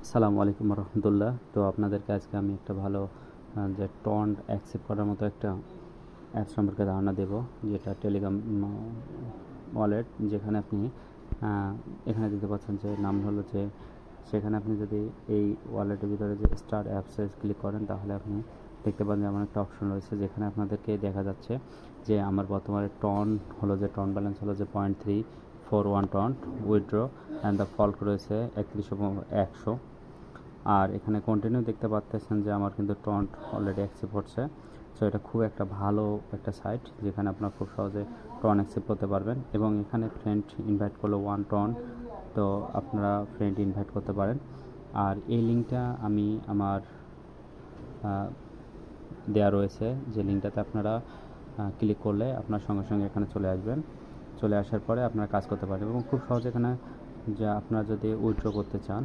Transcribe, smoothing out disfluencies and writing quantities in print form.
আসসালামু আলাইকুম রহমতুল্লাহ। তো আপনাদেরকে আজকে আমি একটা ভালো যে টন্ট অ্যাকসেপ্ট করার মতো একটা অ্যাপ সম্পর্কে ধারণা দেব, যেটা টেলিগ্রাম ওয়ালেট, যেখানে আপনি এখানে দিতে পারছেন যে নাম হলো যে, সেখানে আপনি যদি এই ওয়ালেটের ভিতরে যে স্টার অ্যাপসে ক্লিক করেন, তাহলে আপনি দেখতে পান যে এমন একটা অপশন রয়েছে যেখানে আপনাদেরকে দেখা যাচ্ছে যে আমার বর্তমানে টন ব্যালেন্স হলো যে 0.341 ton withdraw and the fault রয়েছে 3100। আর এখানে কন্টিনিউ দেখতে পাচ্ছেন যে আমার কিন্তু টন্ট অলরেডি অ্যাকসেপ্ট হচ্ছে। সো এটা খুব একটা ভালো একটা সাইট, যেখানে আপনার খুব সহজে টন অ্যাকসেপ্ট করতে পারবেন। এবং এখানে ফ্রেন্ড ইনভাইট করলে 1 টন, তো আপনারা ফ্রেন্ড ইনভাইট করতে পারেন। আর এই লিঙ্কটা আমি আমার দেওয়া রয়েছে, যে লিঙ্কটাতে আপনারা ক্লিক করলে আপনার সঙ্গে সঙ্গে এখানে চলে আসবেন। চলে আসার পরে আপনারা কাজ করতে পারেন এবং খুব সহজে এখানে, যা আপনারা যদি উইথড্র করতে চান,